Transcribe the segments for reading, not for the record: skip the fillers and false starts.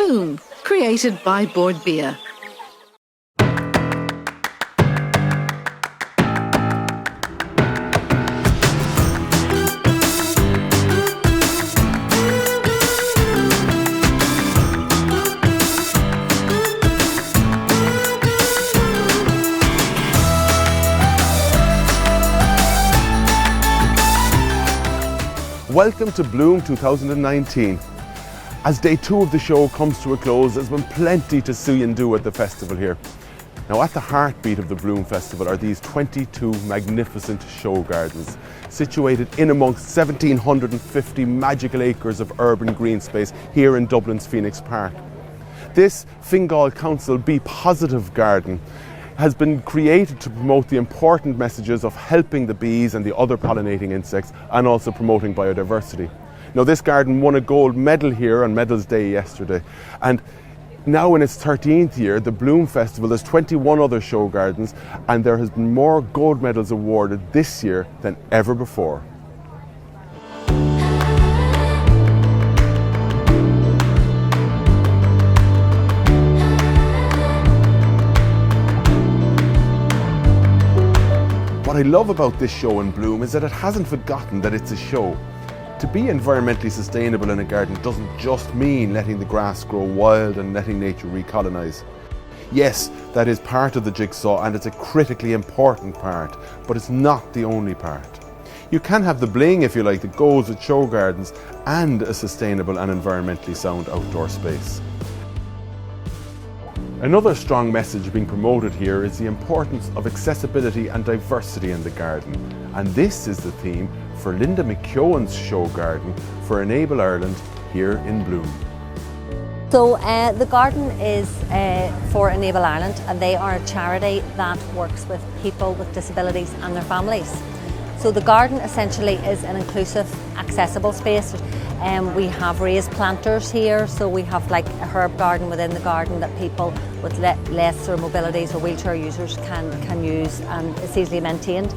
Bloom, created by Board Beer. Welcome to Bloom 2019. As day 2 of the show comes to a close, there's been plenty to see and do at the festival here. Now, at the heartbeat of the Bloom Festival are these 22 magnificent show gardens, situated in amongst 1,750 magical acres of urban green space here in Dublin's Phoenix Park. This Fingal Council Be Positive garden has been created to promote the important messages of helping the bees and the other pollinating insects, and also promoting biodiversity. Now, this garden won a gold medal here on Medals Day yesterday, and now in its 13th year, the Bloom Festival, there's 21 other show gardens, and there has been more gold medals awarded this year than ever before. What I love about this show in Bloom is that it hasn't forgotten that it's a show. To be environmentally sustainable in a garden doesn't just mean letting the grass grow wild and letting nature recolonise. Yes, that is part of the jigsaw, and it's a critically important part, but it's not the only part. You can have the bling, if you like, that goes with show gardens and a sustainable and environmentally sound outdoor space. Another strong message being promoted here is the importance of accessibility and diversity in the garden. And this is the theme for Linda McKeown's show garden for Enable Ireland here in Bloom. So the garden is for Enable Ireland, and they are a charity that works with people with disabilities and their families. So the garden essentially is an inclusive, accessible space. We have raised planters here, so we have like a herb garden within the garden that people with lesser mobilities or wheelchair users can use, and it's easily maintained.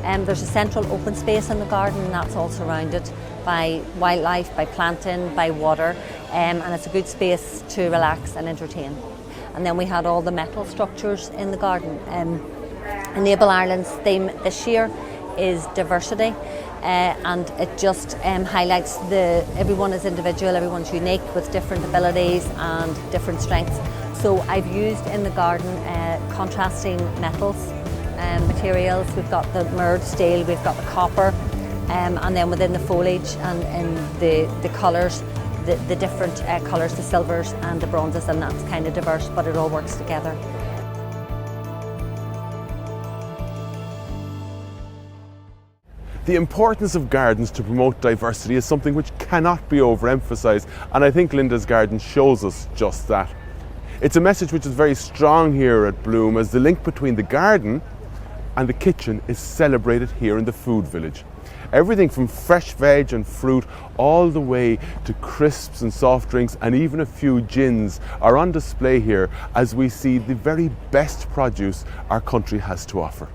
There's a central open space in the garden, and that's all surrounded by wildlife, by planting, by water, and it's a good space to relax and entertain. And then we had all the metal structures in the garden. Enable Ireland's theme this year is diversity, and it just highlights everyone is individual, everyone's unique with different abilities and different strengths. So I've used in the garden contrasting metals materials. We've got the merged steel, we've got the copper, and then within the foliage and in the colours, the different colours, the silvers and the bronzes, and that's kind of diverse, but it all works together. The importance of gardens to promote diversity is something which cannot be overemphasised, and I think Linda's garden shows us just that. It's a message which is very strong here at Bloom, as the link between the garden and the kitchen is celebrated here in the food village. Everything from fresh veg and fruit all the way to crisps and soft drinks, and even a few gins are on display here as we see the very best produce our country has to offer.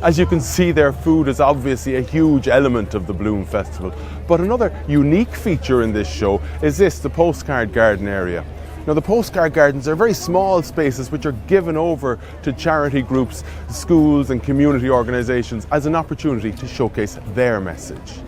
As you can see there, food is obviously a huge element of the Bloom Festival. But another unique feature in this show is the postcard garden area. Now, the postcard gardens are very small spaces which are given over to charity groups, schools and community organisations as an opportunity to showcase their message.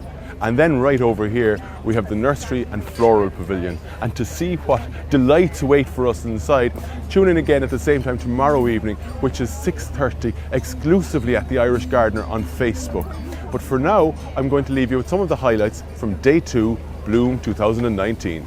And then right over here we have the nursery and floral pavilion. And to see what delights await for us inside, tune in again at the same time tomorrow evening, which is 6:30, exclusively at the Irish Gardener on Facebook. But for now, I'm going to leave you with some of the highlights from Day 2, Bloom 2019.